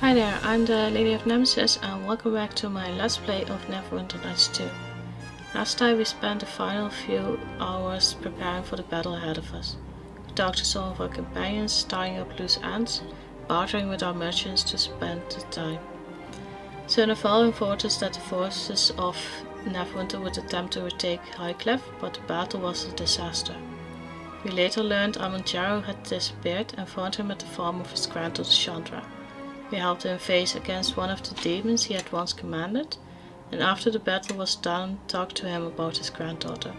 Hi there, I'm the LadyofNemesis and welcome back to my Let's Play of Neverwinter Nights 2. Last time we spent the final few hours preparing for the battle ahead of us. We talked to some of our companions, tying up loose ends, bartering with our merchants to spend the time. Soon the following fortress that the forces of Neverwinter would attempt to retake Highcliffe, but the battle was a disaster. We later learned Amontero had disappeared and found him at the farm of his granddaughter Chandra. We helped him face against one of the demons he had once commanded, and after the battle was done, talked to him about his granddaughter.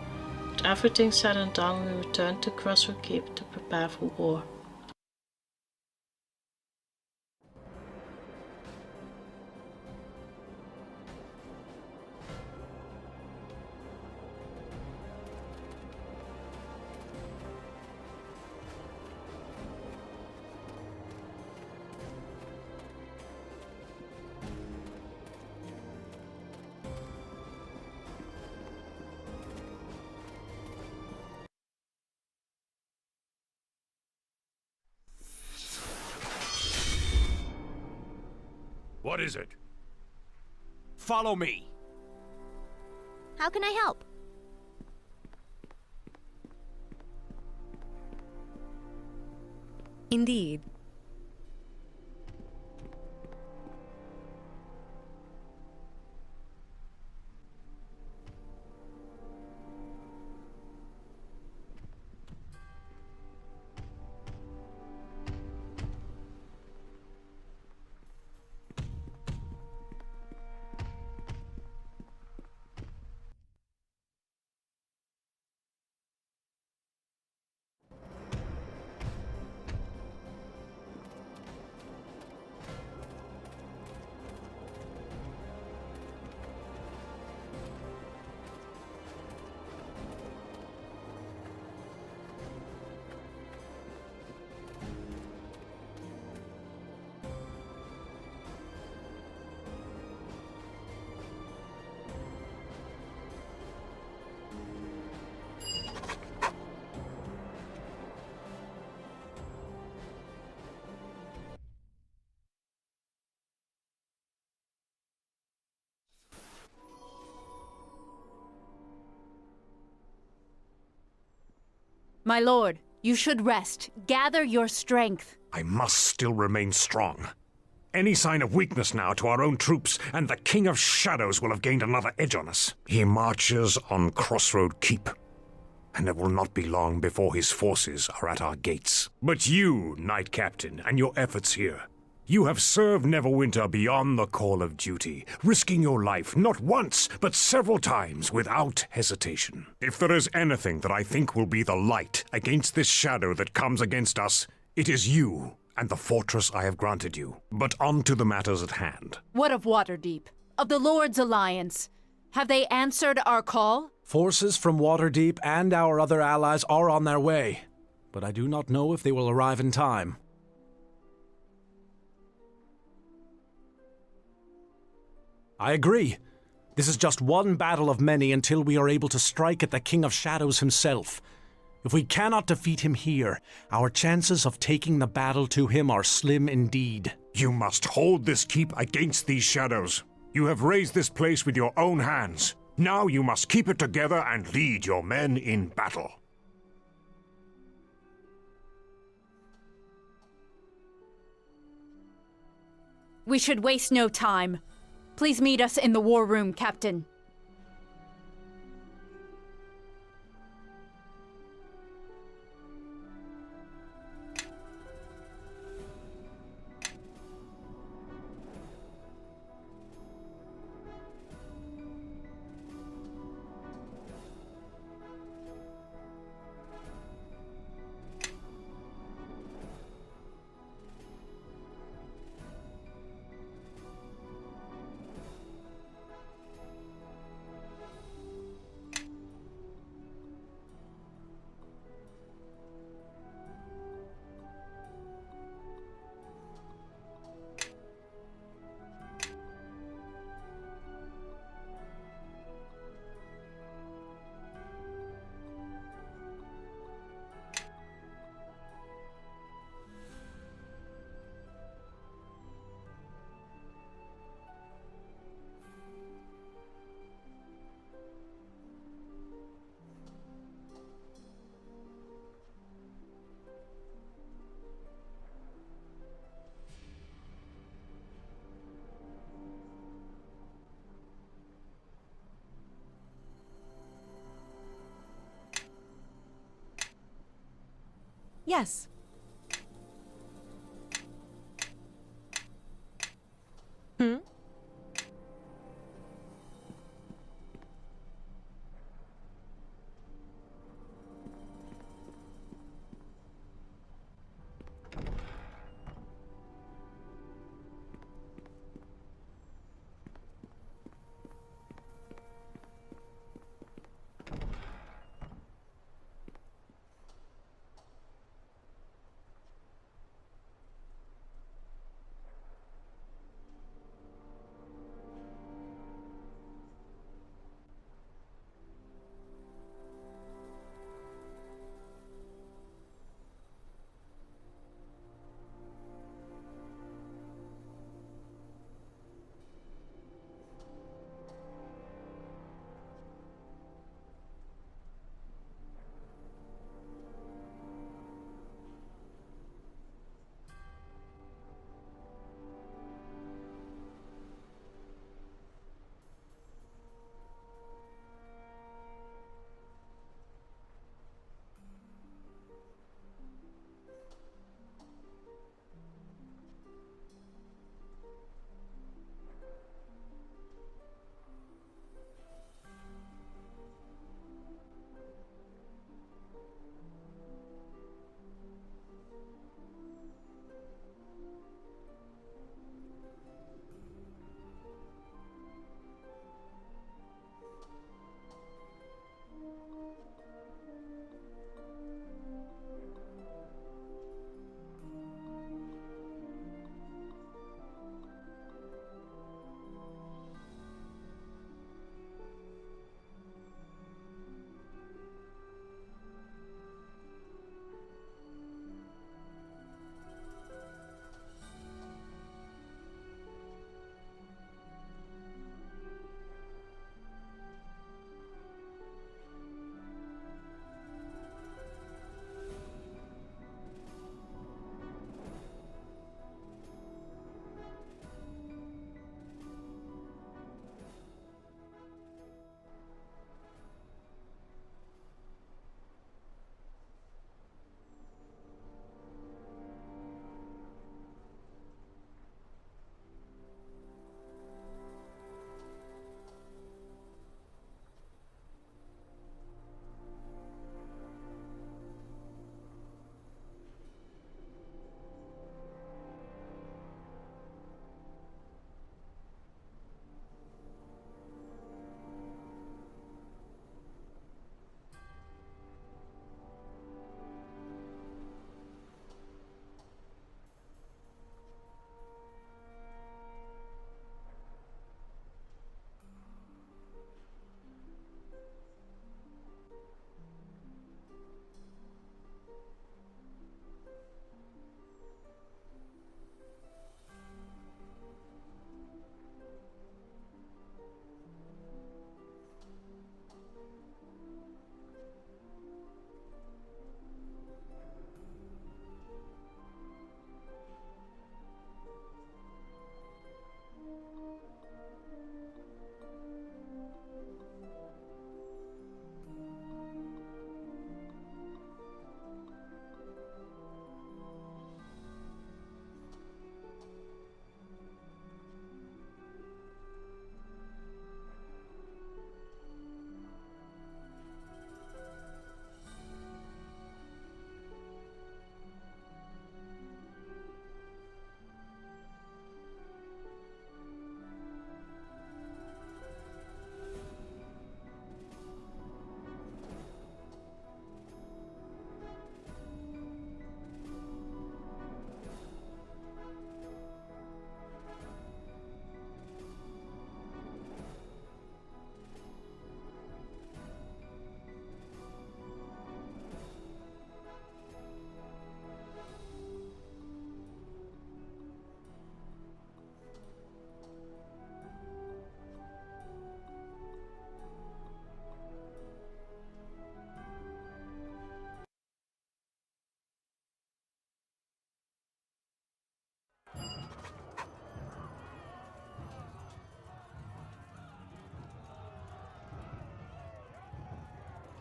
With everything said and done, we returned to Crossroad Keep to prepare for war. What is it? Follow me! How can I help? Indeed. My lord, you should rest. Gather your strength. I must still remain strong. Any sign of weakness now to our own troops, and the King of Shadows will have gained another edge on us. He marches on Crossroad Keep, and it will not be long before his forces are at our gates. But you, Knight Captain, and your efforts here, you have served Neverwinter beyond the call of duty, risking your life not once, but several times without hesitation. If there is anything that I think will be the light against this shadow that comes against us, it is you and the fortress I have granted you. But on to the matters at hand. What of Waterdeep? Of the Lord's Alliance? Have they answered our call? Forces from Waterdeep and our other allies are on their way, but I do not know if they will arrive in time. I agree. This is just one battle of many until we are able to strike at the King of Shadows himself. If we cannot defeat him here, our chances of taking the battle to him are slim indeed. You must hold this keep against these shadows. You have raised this place with your own hands. Now you must keep it together and lead your men in battle. We should waste no time. Please meet us in the war room, Captain. Yes. Hmm?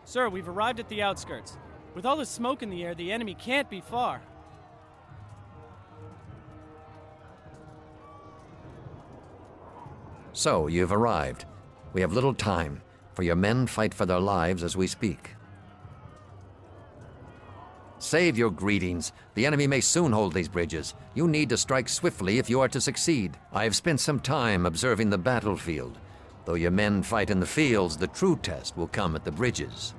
Sir, we've arrived at the outskirts. With all the smoke in the air, the enemy can't be far. So, you've arrived. We have little time, for your men fight for their lives as we speak. Save your greetings. The enemy may soon hold these bridges. You need to strike swiftly if you are to succeed. I have spent some time observing the battlefield. Though your men fight in the fields, the true test will come at the bridges.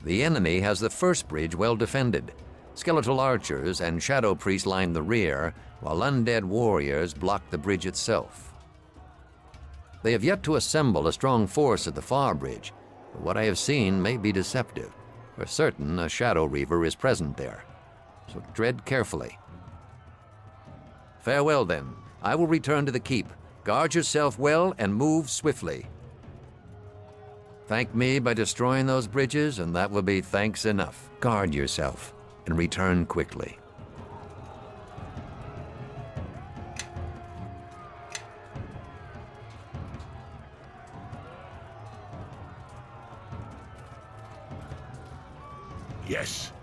The enemy has the first bridge well defended. Skeletal archers and shadow priests line the rear, while undead warriors block the bridge itself. They have yet to assemble a strong force at the far bridge, but what I have seen may be deceptive. For certain, a Shadow Reaver is present there, so tread carefully. Farewell, then. I will return to the keep. Guard yourself well and move swiftly. Thank me by destroying those bridges, and that will be thanks enough. Guard yourself and return quickly. Yes.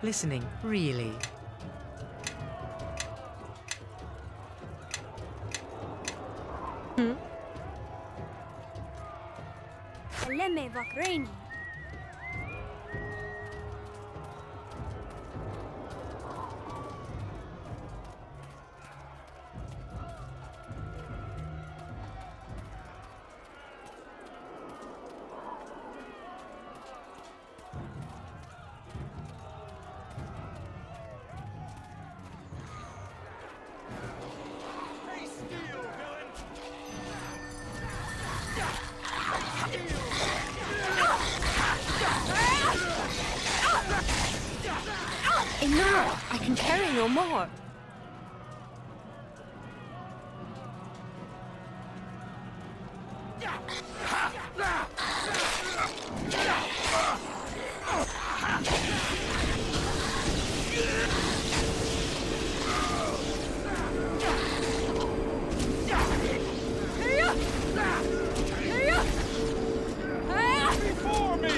Listening, really. Lemme vakreni. Enough! I can carry no more. Before me!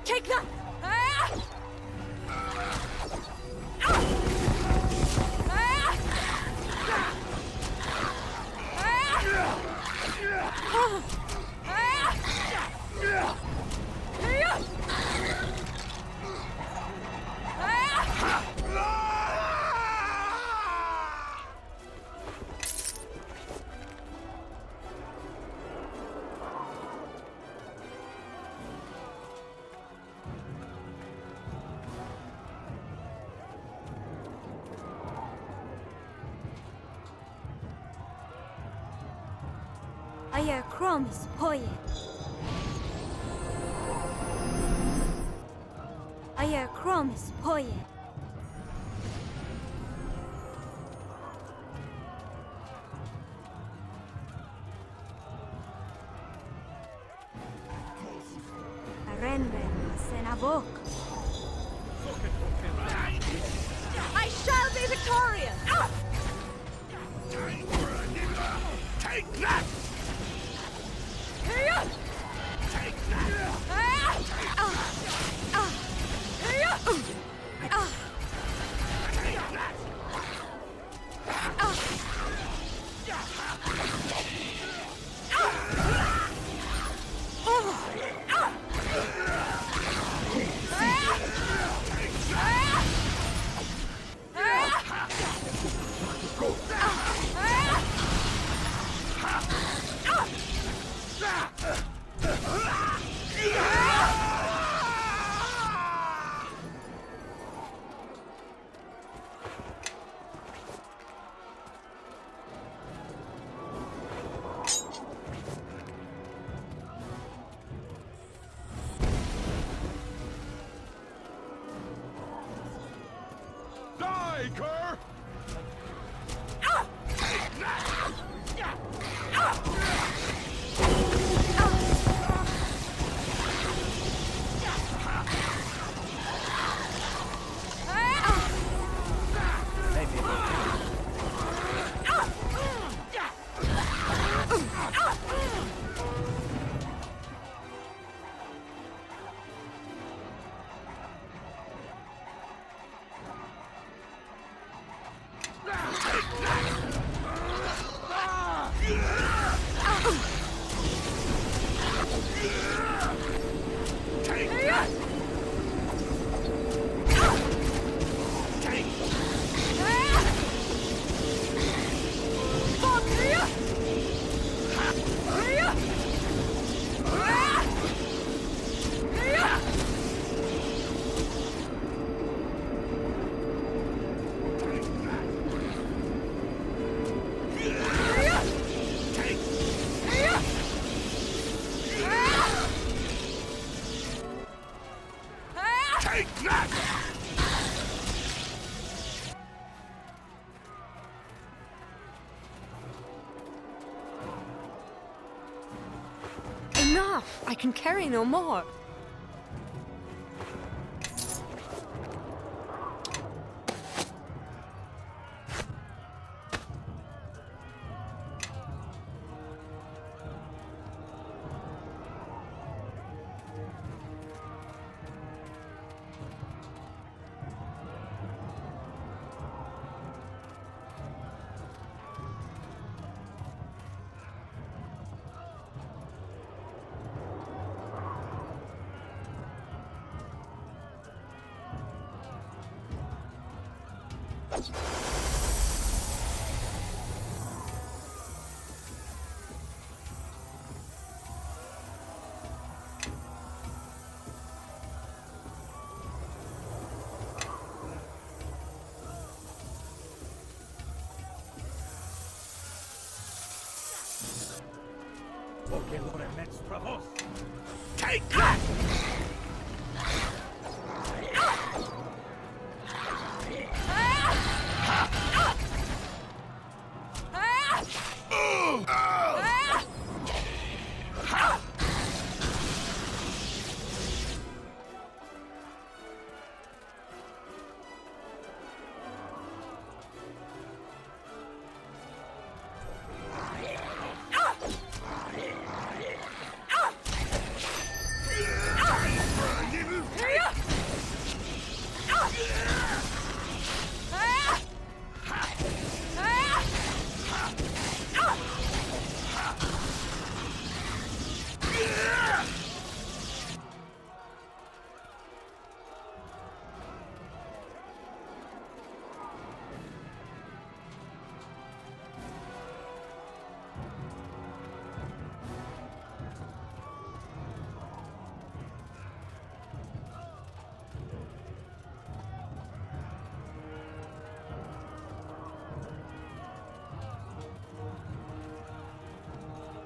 Take that! Aya crumbs, poye. Aya crumbs, poye. Renben, senavok. I shall be victorious! Take that! Take her! Enough! I can carry no more. Take that!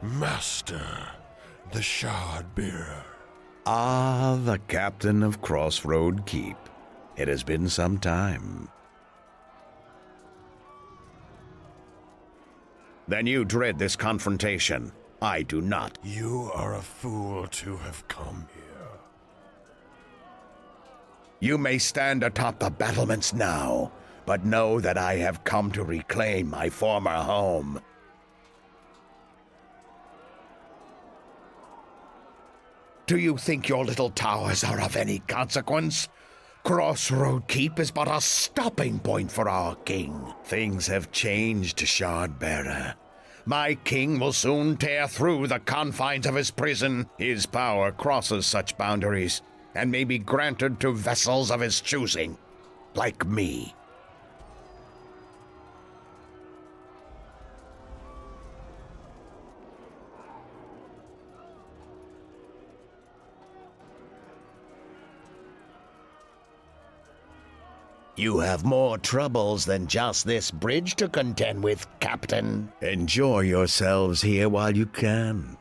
Master, the shard bearer. Ah, the captain of Crossroad Keep. It has been some time. Then you dread this confrontation. I do not. You are a fool to have come here. You may stand atop the battlements now, but know that I have come to reclaim my former home. Do you think your little towers are of any consequence? Crossroad Keep is but a stopping point for our king. Things have changed, Shardbearer. My king will soon tear through the confines of his prison. His power crosses such boundaries, and may be granted to vessels of his choosing, like me. You have more troubles than just this bridge to contend with, Captain. Enjoy yourselves here while you can.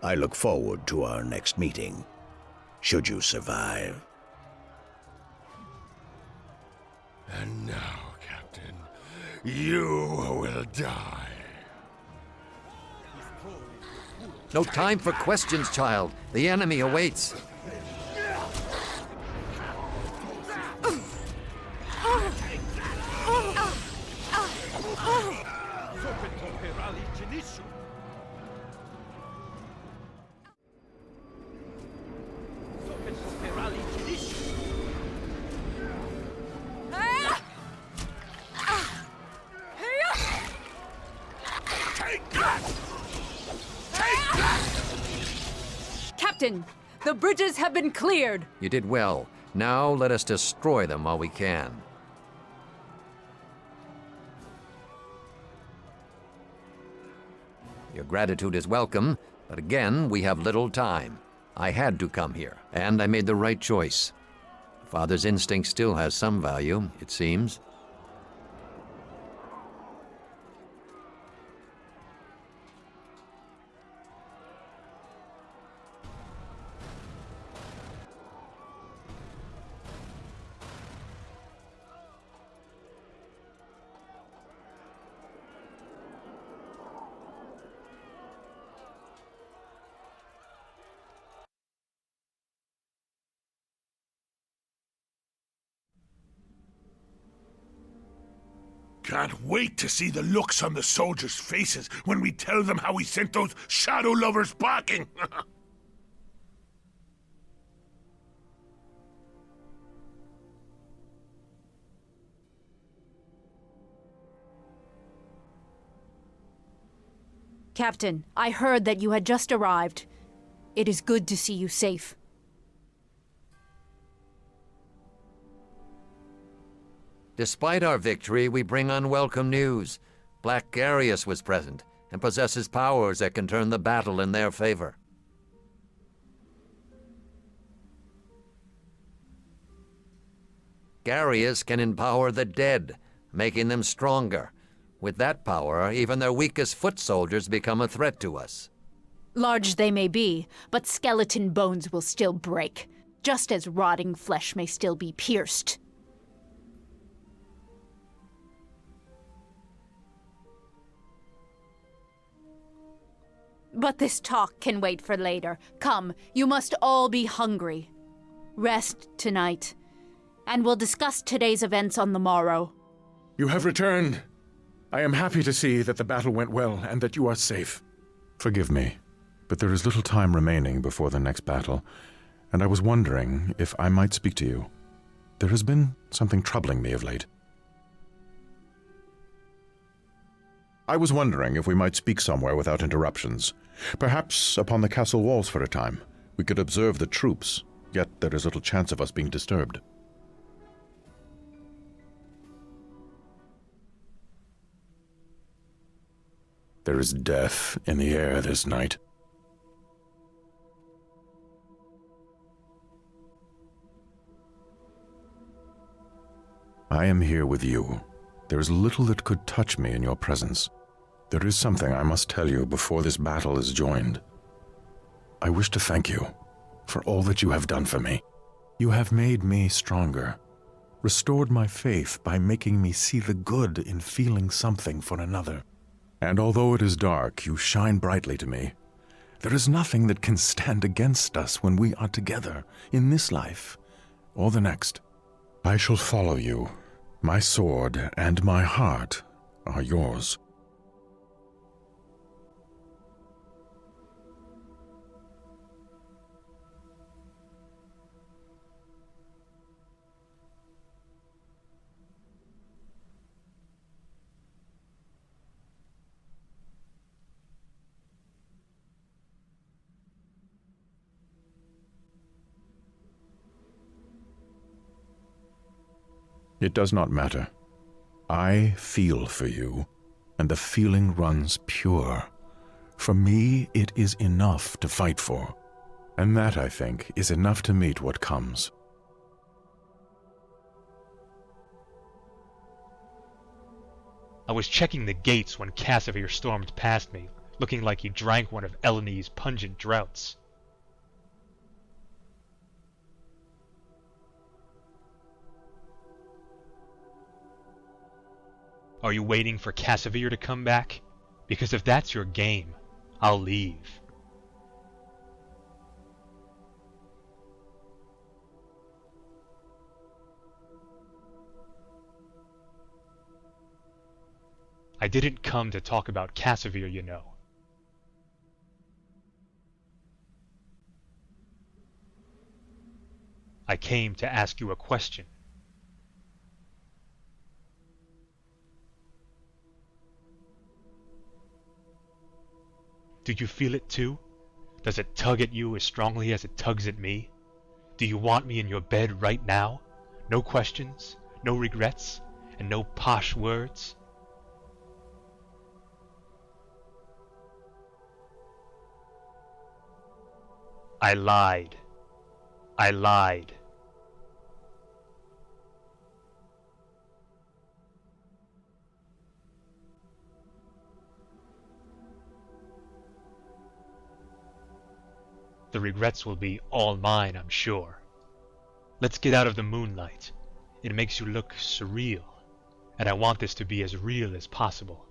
I look forward to our next meeting, should you survive. And now, You will die. No time for questions, child. The enemy awaits. Captain, the bridges have been cleared. You did well. Now let us destroy them while we can. Your gratitude is welcome, but again, we have little time. I had to come here, and I made the right choice. Father's instinct still has some value, it seems. Can't wait to see the looks on the soldiers' faces when we tell them how we sent those shadow lovers packing. Captain, I heard that you had just arrived. It is good to see you safe. Despite our victory, we bring unwelcome news. Black Garius was present, and possesses powers that can turn the battle in their favor. Garius can empower the dead, making them stronger. With that power, even their weakest foot soldiers become a threat to us. Large they may be, but skeleton bones will still break, just as rotting flesh may still be pierced. But this talk can wait for later. Come, you must all be hungry. Rest tonight, and we'll discuss today's events on the morrow. You have returned. I am happy to see that the battle went well and that you are safe. Forgive me, but there is little time remaining before the next battle, and I was wondering if I might speak to you. There has been something troubling me of late. I was wondering if we might speak somewhere without interruptions. Perhaps upon the castle walls for a time. We could observe the troops, yet there is little chance of us being disturbed. There is death in the air this night. I am here with you. There is little that could touch me in your presence. There is something I must tell you before this battle is joined. I wish to thank you for all that you have done for me. You have made me stronger, restored my faith by making me see the good in feeling something for another. And although it is dark, you shine brightly to me. There is nothing that can stand against us when we are together, in this life or the next. I shall follow you. My sword and my heart are yours. It does not matter. I feel for you, and the feeling runs pure. For me, it is enough to fight for. And that, I think, is enough to meet what comes. I was checking the gates when Casimir stormed past me, looking like he drank one of Eleni's pungent draughts. Are you waiting for Casimir to come back? Because if that's your game, I'll leave. I didn't come to talk about Casimir, you know. I came to ask you a question. Do you feel it too? Does it tug at you as strongly as it tugs at me? Do you want me in your bed right now? No questions, no regrets, and no posh words? I lied. I lied. The regrets will be all mine, I'm sure. Let's get out of the moonlight. It makes you look surreal, and I want this to be as real as possible.